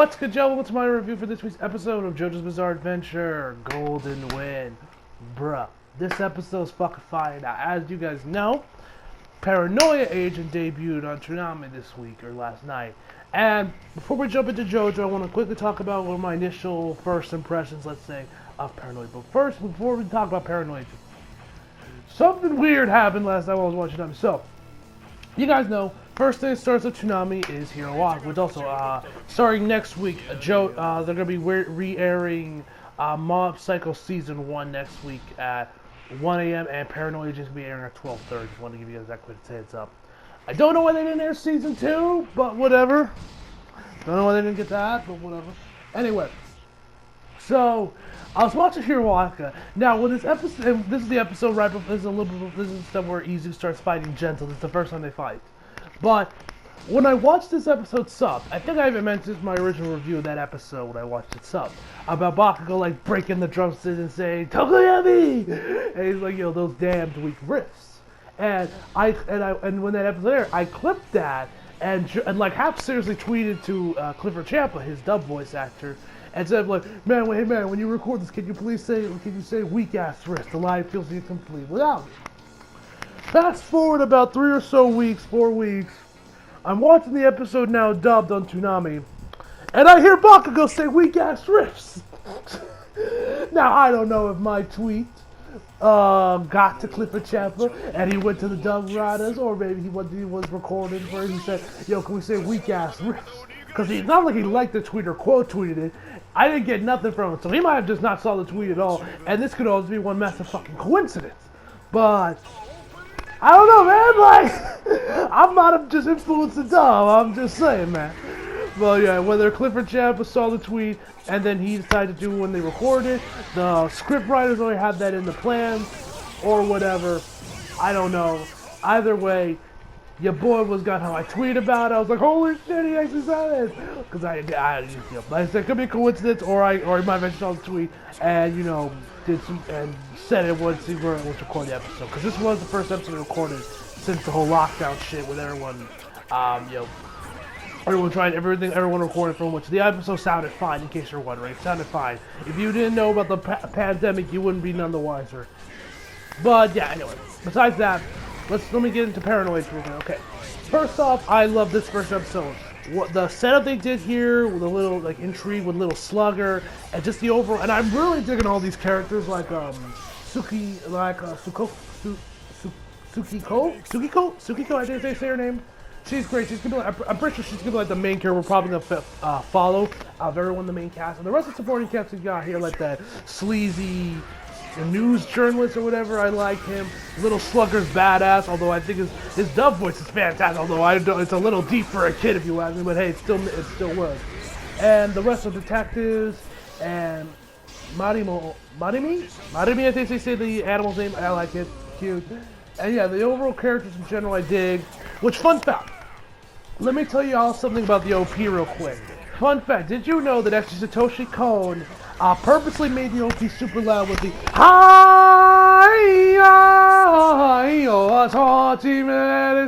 What's good, y'all? What's my review for this week's episode of JoJo's Bizarre Adventure Golden Wind? Bruh, this episode's fucking fire. Now, as you guys know, Paranoia Agent debuted on Toonami this week, or last night. And before we jump into JoJo, I want to quickly talk about one of my initial first impressions, let's say, of Paranoia. But first, before we talk about Paranoia, something weird happened last night while I was watching Toonami. So, you guys know, first thing that starts with Toonami is Hero Walk, which also, starting next week, they're going to be re-airing Mob Psycho Season 1 next week at 1 a.m. and Paranoia is going to be airing at 12:30. Just want to give you guys that quick heads up. I don't know why they didn't air Season 2, but whatever. Don't know why they didn't get that, but whatever. Anyway, so I was watching Hero Walk. Now, with this episode, this is the episode right before, this is stuff where Izu starts fighting Gentle. This is the first time they fight. But when I watched this episode sub, I think I even mentioned my original review of that episode when I watched it sub, about Bakugo like breaking the drumsticks and saying Tokoyami, and he's like, yo, those damned weak riffs. And when that episode aired, I clipped that and like half seriously tweeted to Clifford Champa, his dub voice actor, and said like, man, hey man, when you record this, can you say weak ass wrist? The line feels incomplete without it. Fast forward about 4 weeks, I'm watching the episode now dubbed on Toonami, and I hear Bakugo say weak ass riffs. Now I don't know if my tweet got to Clifford Champa and he went to the dub writers, or maybe he was recorded where he said, yo, can we say weak ass riffs? Because it's not like he liked the tweet or quote tweeted it. I didn't get nothing from it, so he might have just not saw the tweet at all, and this could also be one massive fucking coincidence. But I don't know, man, like, I'm not just influencing dub, I'm just saying, man. Well, yeah, whether Clifford Champa saw the tweet and then he decided to do it when they recorded, the script writers only had that in the plans, or whatever, I don't know. Either way, your boy got how I tweet about it. I was like, holy shit, he actually said it. Because I said, it could be a coincidence, or I might have saw the tweet and, you know, did some, and said it once he was recording the episode. Because this was the first episode recorded since the whole lockdown shit with everyone, everyone recorded from which the episode sounded fine, in case you're wondering. It sounded fine. If you didn't know about the pandemic, you wouldn't be none the wiser. But yeah, anyway, besides that, let me get into Paranoia. Okay, first off, I love this first episode. What the setup they did here with a little like intrigue with Little Slugger, and just the overall, and I'm really digging all these characters like Sukiko, I think they say her name. She's great. She's gonna be, I'm pretty sure she's gonna be like the main character we're probably gonna follow of everyone in the main cast. And the rest of the supporting cast we got here, like that sleazy news journalist or whatever. I like him. Little Slugger's badass, although I think his dub voice is fantastic. Although it's a little deep for a kid if you ask me, but hey, it still was. And the rest of the detectives and Marimi, I think they say the animal's name. I like it. Cute. And yeah, the overall characters in general I dig. Which, fun fact, let me tell you all something about the OP real quick. Fun fact, did you know that actually Satoshi Kon purposely made the OP super loud with the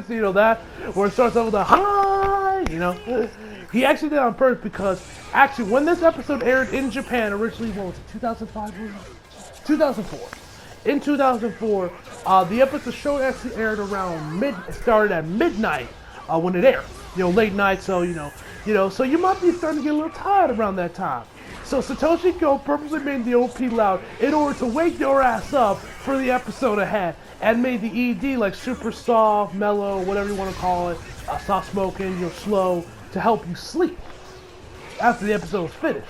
you know that? Where it starts off with the hi, you know? He actually did it on purpose because, actually, when this episode aired in Japan, originally, what was it, 2005? 2004. In 2004, the episode show actually aired around it started at midnight when it aired. You know, late night, so so you might be starting to get a little tired around that time. So Satoshi Kon purposely made the OP loud in order to wake your ass up for the episode ahead, and made the ED like super soft, mellow, whatever you want to call it, soft smoking, slow, to help you sleep after the episode was finished.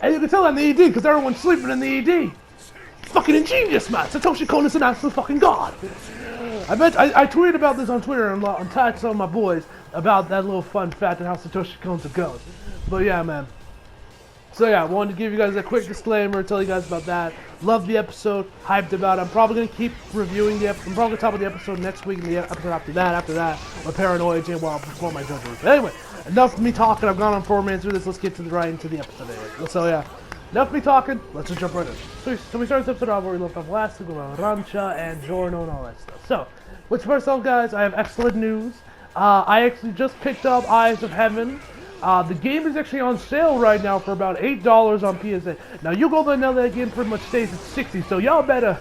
And you can tell that in the ED because everyone's sleeping in the ED. Fucking ingenious, man. Satoshi Kon is an absolute fucking god. I tweeted about this on Twitter and tagged some of my boys about that little fun fact and how Satoshi Kon's a god. But yeah, man. So yeah, I wanted to give you guys a quick disclaimer, tell you guys about that. Love the episode, hyped about it. I'm probably going to keep reviewing the episode. I'm probably going to talk about the episode next week and the episode after that, with Paranoia Jane while before my JoJo's. But anyway, enough of me talking. I've gone on 4 minutes with this. Let's get right into the episode anyway. So yeah. Enough of me talking, let's just jump right in. So we start this episode off where we left off last week about Rancha and Giorno and all that stuff. So, first off, guys, I have excellent news. I actually just picked up Eyes of Heaven The game is actually on sale right now for about $8 on PSA. Now you go there now that game pretty much stays at 60, so y'all better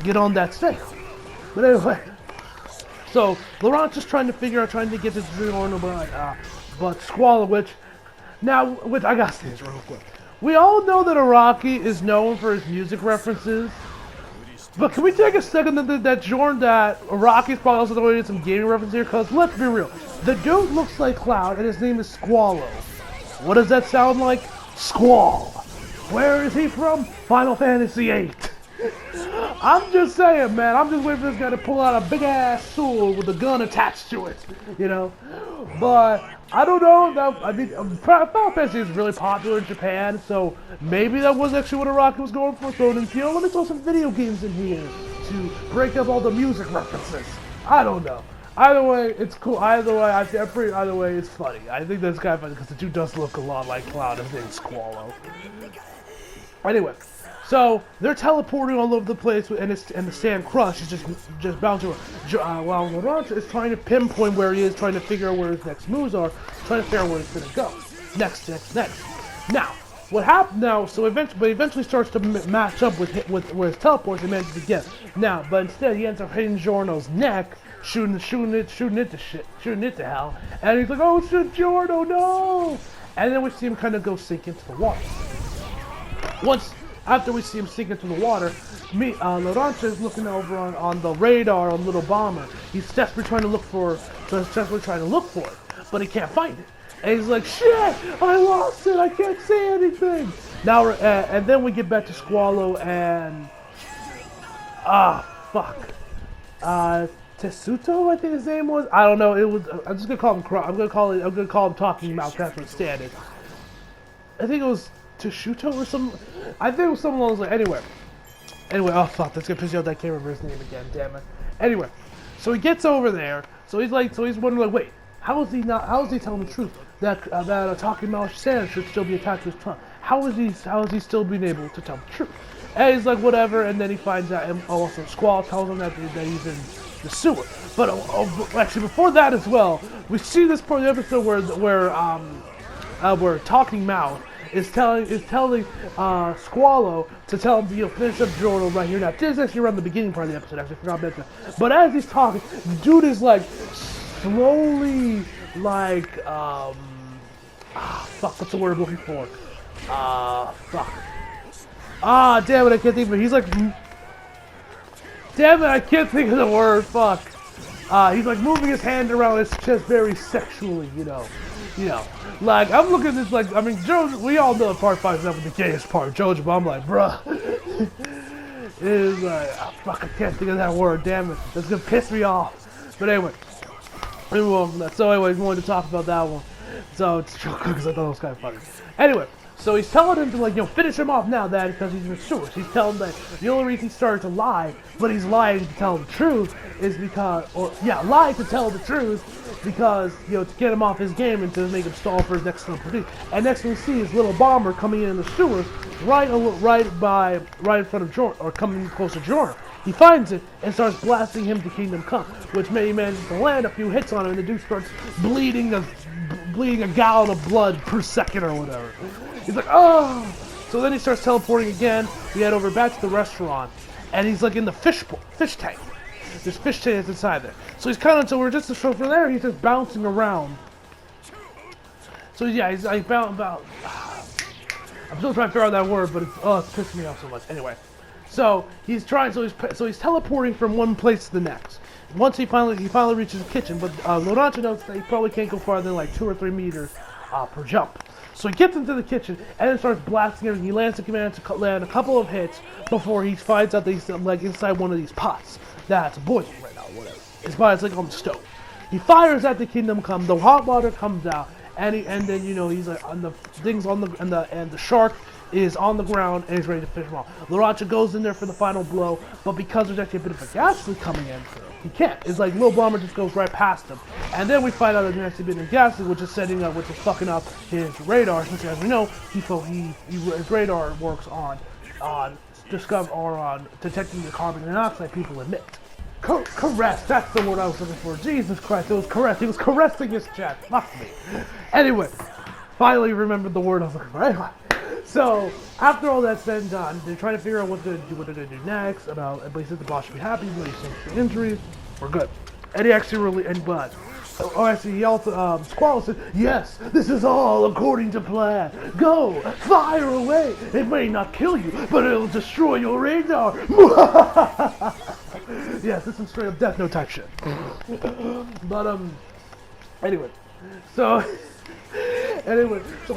get on that sale. But anyway, so Laurent's just trying to get this Giorno, but Squall, which I gotta say this real quick. We all know that Araki is known for his music references, but can we take a second that Araki's probably also throwing in some gaming references here? Because let's be real, the dude looks like Cloud and his name is Squallow. What does that sound like? Squall. Where is he from? Final Fantasy VIII. I'm just saying, man. I'm just waiting for this guy to pull out a big ass sword with a gun attached to it, you know. But I don't know. I mean, Final Fantasy is really popular in Japan, so maybe that was actually what Araki was going for. So, let me throw some video games in here to break up all the music references. I don't know. Either way, it's cool. Either way, it's funny. I think that's kind of funny because the dude does look a lot like Cloud. His name's Squallow. Anyway. So they're teleporting all over the place, and the sand crush is just bouncing around. While Laurent is trying to pinpoint where he is, trying to figure out where his next moves are, trying to figure out where he's gonna go. Next. Now, what happened now? So eventually starts to match up with where his teleports and manages to get. Now, but instead he ends up hitting Giorno's neck, shooting it to hell, and he's like, "Oh shit, Giorno, no!" And then we see him kind of go sink into the water. After we see him sink into the water, Laurent is looking over on the radar on Little Bomber. He's desperately trying to look for it, but he can't find it. And he's like, "Shit! I lost it! I can't see anything!" Now, and then we get back to Squallow and Tessuto, I think his name was. I don't know. It was. I'm just gonna call him. I'm gonna call him Talking Mouth. That's what standard. I think it was Teshuto or something. I think it was something along those lines. Anyway, oh fuck, that's gonna piss you off that I can't remember his name again, damn it. Anyway, so he gets over there, so he's wondering like, wait, how is he telling the truth that a Talking Mouth sand should still be attached to his trunk? How is he still being able to tell the truth? And he's like, whatever, and then he finds out, and also Squall tells him that he's in the sewer. But actually, before that as well, we see this part of the episode where Talking Mouth is telling Squallow to tell him to finish up Giorno right here. Now, this is actually around the beginning part of the episode. Actually, I forgot to mention. But as he's talking, the dude is like slowly like fuck. What's the word I'm looking for? Fuck. Damn it! I can't think of it. He's like, damn it! I can't think of the word. Fuck. He's like moving his hand around his chest very sexually, you know. Like, I'm looking at this like, I mean, JoJo, we all know part 5 is never the gayest part of JoJo, but I'm like, bruh. It is like, fuck, I can't think of that word, damn it. That's gonna piss me off. But anyway, we move on from that. So anyway, we wanted to talk about that one. So it's real quick because I thought it was kind of funny. Anyway, so he's telling him to like, finish him off now, Dad, because he's in the sewers. He's telling him that the only reason he started to lie, but he's lying to tell the truth, is because, lie to tell the truth, because, to get him off his game and to make him stall for his next little. And next thing we see is Little Bomber coming in the sewers, right in front of Jordan, or coming close to Jordan. He finds it and starts blasting him to Kingdom Come, which he manages to land a few hits on him, and the dude starts bleeding a gallon of blood per second or whatever. He's like, oh! So then he starts teleporting again. We head over back to the restaurant, and he's like in the fish tank. There's fish tank that's inside there. So we're just from there, he's just bouncing around. So yeah, he's like I'm still trying to figure out that word, but it's pissing me off so much. Anyway, so he's teleporting from one place to the next. Once he finally reaches the kitchen, but Laurent notes that he probably can't go farther than like 2 or 3 meters per jump. So he gets into the kitchen and then starts blasting everything. He lands the command to land a couple of hits before he finds out that he's like inside one of these pots that's boiling right now, whatever. It's like on the stove. He fires at the Kingdom Come. The hot water comes out, and then he's like on the things on the shark is on the ground and he's ready to finish him off. Laurent goes in there for the final blow, but because there's actually a bit of a gas leak coming in, he can't. It's like Little Bomber just goes right past him. And then we find out that there's actually been a gas leak, which is fucking up his radar, since as we know, his radar works on detecting the carbon monoxide people emit. caress. That's the word I was looking for. Jesus Christ, it was caress. He was caressing his chest. Fuck me. Anyway, finally remembered the word I was looking for. Anyway, so after all that's said and done, they're trying to figure out what they're gonna do next. But he said the boss should be happy. But he said the injuries, we're good. And he actually actually he also Squall said, "Yes, this is all according to plan. Go, fire away. It may not kill you, but it'll destroy your radar." Yes, this is straight up Death Note type shit. But anyway, so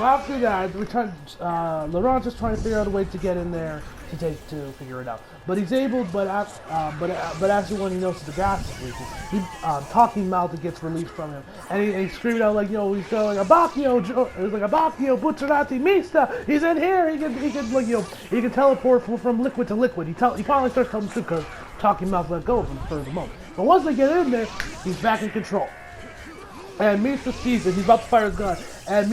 after that, Laurent is trying to figure out a way to get in there to figure it out. But he's able, but actually when he notices the gas is leaking, talking mouth gets released from him, and he screamed out like, he's going like Abacchio, it was like Abacchio, Bucciarati, Mista, he's in here, he can teleport from liquid to liquid. He finally starts telling the truth because talking mouth let go of him for the moment. But once they get in there, he's back in control. And Mista sees it, he's about to fire his gun, and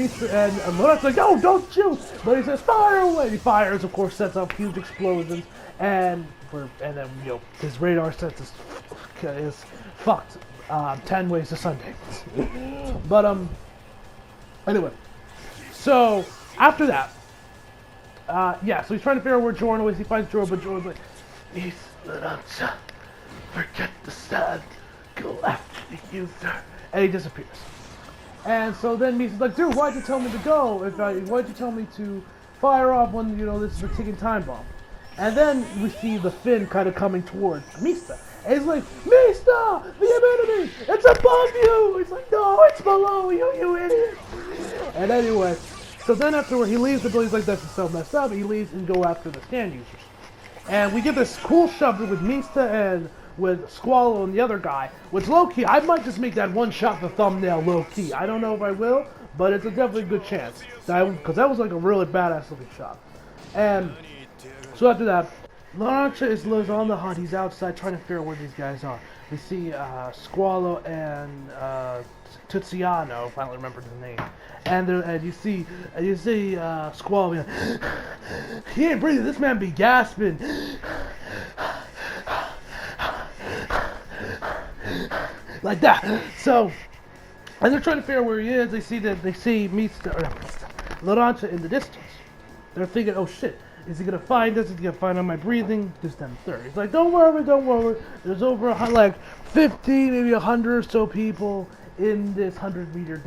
Laurent's like, "No, don't shoot!" But he says, "Fire away!" He fires, of course, sets off huge explosions, and then his radar sense is fucked 10 ways to Sunday. But anyway, so after that, so he's trying to figure out where Jordan is. He finds Jordan, but Jordan's like, "Miss Laurent, forget the sand, go after the user." And he disappears. And so then Misa's like, "Dude, why'd you tell me to go? Why'd you tell me to fire off when, this is a ticking time bomb?" And then we see the fin kind of coming towards Mista. And he's like, "Mista, the enemy, it's above you!" He's like, "No, it's below you, you idiot!" And anyway, so then afterward, he leaves the building. He's like, "This is so messed up." He leaves and go after the scan users. And we get this cool shot with Mista and with Squallow and the other guy, which low-key, I might just make that one shot the thumbnail low-key. I don't know if I will, but it's a definitely good chance. Because that was like a really badass looking shot. And so after that, Laurent is on the hunt. He's outside trying to figure out where these guys are. We see Squallow and Tiziano, if I don't remember the name. And you see Squallow being like, "He ain't breathing, this man be gasping." Like that. So, and they're trying to figure out where he is. They see Laurent in the distance. They're thinking, "Oh shit, is he gonna find us? Is he gonna find out my breathing?" This, then, third. He's like, "Don't worry. There's over 50, maybe 100 or so people in this 100 meter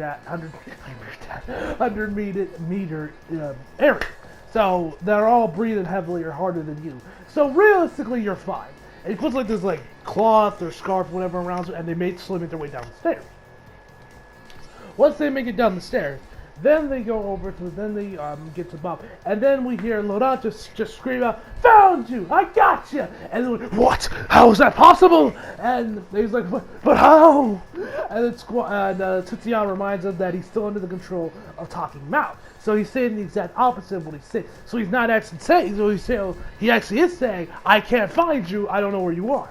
area. So they're all breathing heavily or harder than you. So realistically, you're fine." And he puts like this cloth or scarf, whatever, around it, and they make their way down the stairs. Once they make it down the stairs, then they go over to, get to Bob, and then we hear Laurent just scream out, "Found you! I got you!" And they're like, "What? How is that possible?" And he's like, "But how?" And Tiziano reminds him that he's still under the control of Talking Mouth. So he's saying the exact opposite of what he's saying. So he's not actually saying, he actually is saying, "I can't find you, I don't know where you are."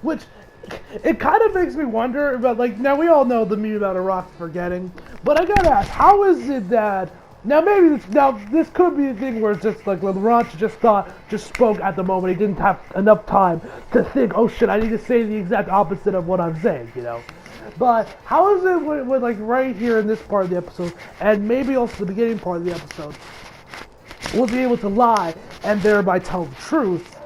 Which, it kind of makes me wonder about, now we all know the meme about a rock forgetting, but I gotta ask, how is it that, this could be a thing where it's just like Laurent just spoke at the moment, he didn't have enough time to think, "Oh shit, I need to say the exact opposite of what I'm saying," But how is it with right here in this part of the episode, and maybe also the beginning part of the episode, was he able to lie and thereby tell the truth?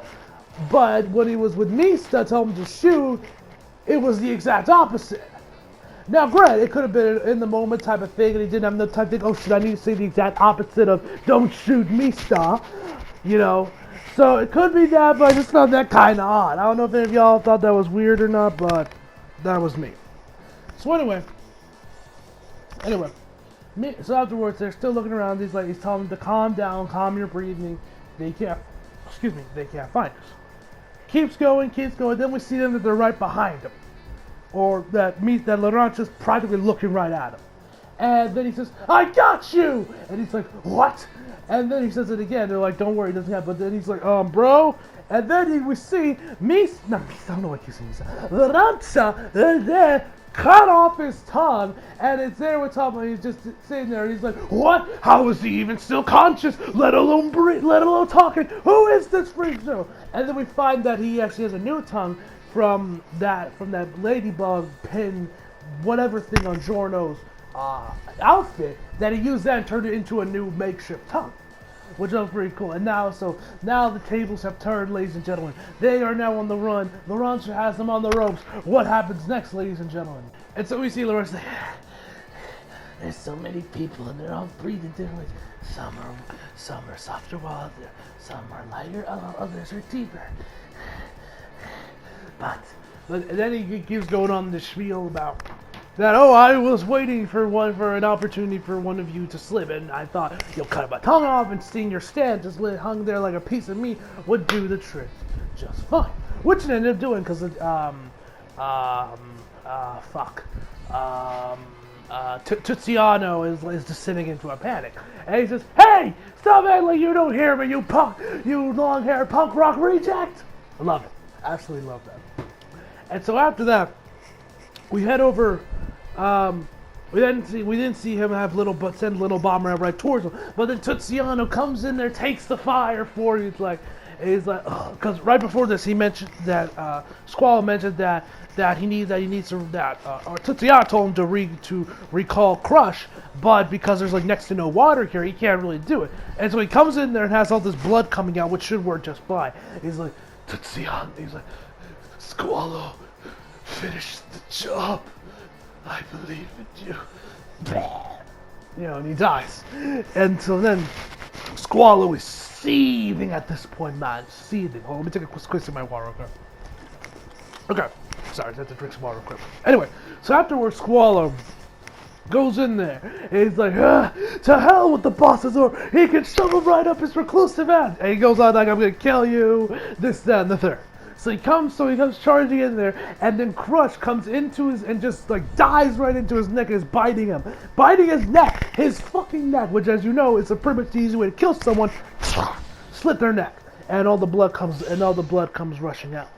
But when he was with Mista, telling him to shoot, it was the exact opposite. Now, granted, it could have been an in the moment type of thing, and he didn't have enough time to think, "Oh shit, I need to say the exact opposite of don't shoot Mista," So it could be that, but I just found that kind of odd. I don't know if any of y'all thought that was weird or not, but that was me. So anyway, so afterwards, they're still looking around. He's telling them to calm down, calm your breathing. They can't find us. Keeps going. Then we see them that they're right behind him, or that Laurent is practically looking right at him. And then he says, I got you! And he's like, what? And then he says it again. They're like, don't worry, it doesn't happen. But then he's like, bro. And then we see I don't know what he's saying. Laranza, cut off his tongue, and it's there with Tom, and he's just sitting there, and he's like, what? How is he even still conscious, let alone breathe, let alone talking? Who is this freak show? And then we find that he actually has a new tongue from that ladybug pin, whatever thing on Giorno's outfit, that he used that and turned it into a new makeshift tongue, which was pretty cool. And now the tables have turned, ladies and gentlemen. They are now on the run. Laranza has them on the ropes. What happens next, ladies and gentlemen? And so we see Laranza like, there's so many people and they're all breathing differently. Some are softer while some are lighter, others are deeper. But then he keeps going on the spiel about that, I was waiting for an opportunity for one of you to slip, and I thought, you'll cut my tongue off and seeing your stand just hung there like a piece of meat would do the trick just fine. Which it ended up doing, because Tiziano is descending into a panic. And he says, hey, stop acting like you don't hear me, you long-haired punk rock reject! I love it. Absolutely love that. And so after that, we head over. We didn't see him send little bomber right towards him. But then Tiziano comes in there, takes the fire for you. He's like, because right before this, he mentioned that Squall mentioned that Tiziano told him to recall Crush, but because there's next to no water here, he can't really do it. And so he comes in there and has all this blood coming out, which should work just fine. He's like, Tiziano, he's like, Squallow, finish the job. I believe in you. And he dies. And so then Squallow is seething at this point, man. Seething. Hold on, let me take a quick sip of my water, okay? Sorry, I have to drink some water quick. Anyway, so afterwards, Squallow goes in there, and he's like, to hell with the boss's order. He can shove him right up his reclusive end. And he goes on like, I'm gonna kill you, this, that, and the third. So he comes charging in there, and then Crush comes into and just dives right into his neck and is biting his neck, his fucking neck, which, as you know, is a pretty much the easy way to kill someone. Slit their neck, and all the blood comes rushing out.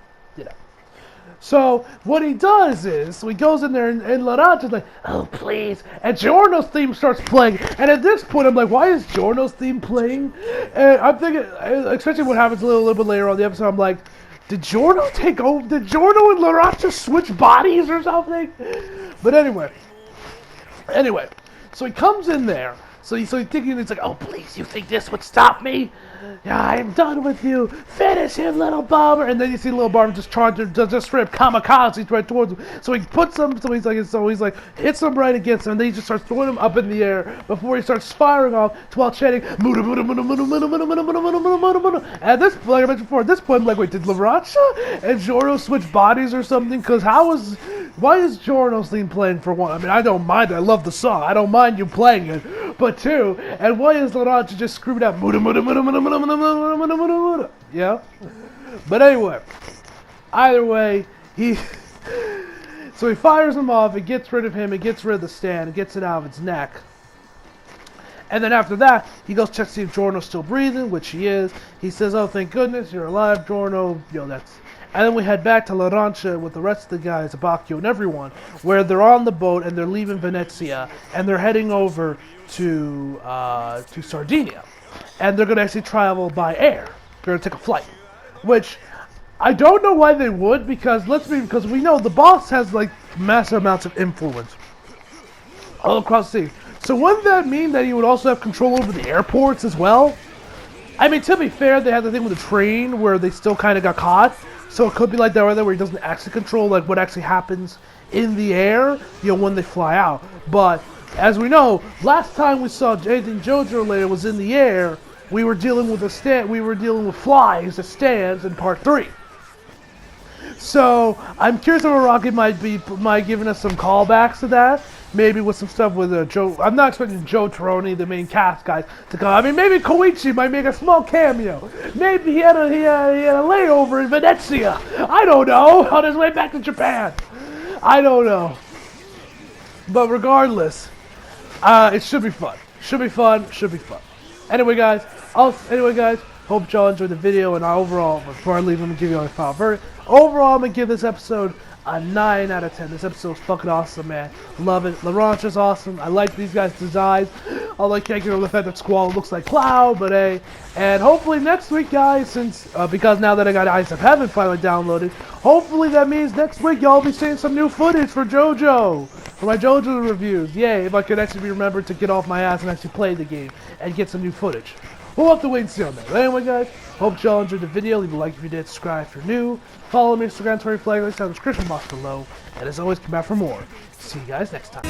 So what he does is, he goes in there and Laranza's like, oh please, and Giorno's theme starts playing, and at this point I'm like, why is Giorno's theme playing? And I'm thinking, especially what happens a little bit later on in the episode, I'm like, did Giorno take over? Did Giorno and Laranza switch bodies or something? But anyway, so he comes in there. So he's thinking, it's like, oh please, you think this would stop me? Yeah, I'm done with you. Finish him, little bomber. And then you see little bomber just charging, just straight kamikaze right towards him. So he puts him, so he's like hits him right against him, and then he just starts throwing him up in the air before he starts firing off while chanting Muda Muda Muda Muda Muda Muda Muda Muda Muda Muda Muda. And this, like I mentioned before, at this point, I'm like, wait, did Laranza and Giorno switch bodies or something? Because why is Giorno's theme playing for one? I mean, I don't mind it. I love the song. I don't mind you playing it. But two, and why is Laranza just screaming out Muda Muda Muda Muda Muda Muda Muda Muda Muda Muda? Yeah? But anyway, either way, so he fires him off, it gets rid of him, it gets rid of the stand, it gets it out of its neck. And then after that, he goes check to see if Giorno's still breathing, which he is. He says, oh, thank goodness, you're alive, Giorno. That's... And then we head back to Laranza with the rest of the guys, Abacchio and everyone, where they're on the boat and they're leaving Venezia, and they're heading over to Sardinia. And they're going to actually travel by air. They're going to take a flight. Which, I don't know why they would, because we know the boss has, massive amounts of influence all across the sea. So wouldn't that mean that he would also have control over the airports as well? I mean, to be fair, they had the thing with the train where they still kind of got caught. So it could be like that right there where he doesn't actually control what actually happens in the air, when they fly out. But as we know, last time we saw anything JoJo later was in the air, we were dealing with flies, the stands in part 3. So I'm curious if Rocket might giving us some callbacks to that. Maybe with some stuff with Joe. I'm not expecting Joe Toroni, the main cast guys, to come. I mean, maybe Koichi might make a small cameo. Maybe he had a layover in Venezia. I don't know. On his way back to Japan. I don't know. But regardless, It should be fun. Should be fun. Should be fun. Anyway, guys. Hope y'all enjoyed the video. And overall, before I leave, I'm gonna give you my final verdict. Overall, I'm gonna give this episode a 9 out of 10. This episode's fucking awesome, man. Love it. LaRanche is awesome. I like these guys' designs. Although I can't get over the fact that Squall looks like Cloud, but hey. And hopefully next week, guys, since because now that I got Eyes of Heaven finally downloaded, hopefully that means next week y'all be seeing some new footage for JoJo. For my JoJo reviews. Yay, if I could actually be remembered to get off my ass and actually play the game and get some new footage. We'll have to wait and see on that. But anyway, guys, hope y'all enjoyed the video. Leave a like if you did, subscribe if you're new. Follow me on Instagram, Twitter, flag, links down in the description box below. And as always, come back for more. See you guys next time.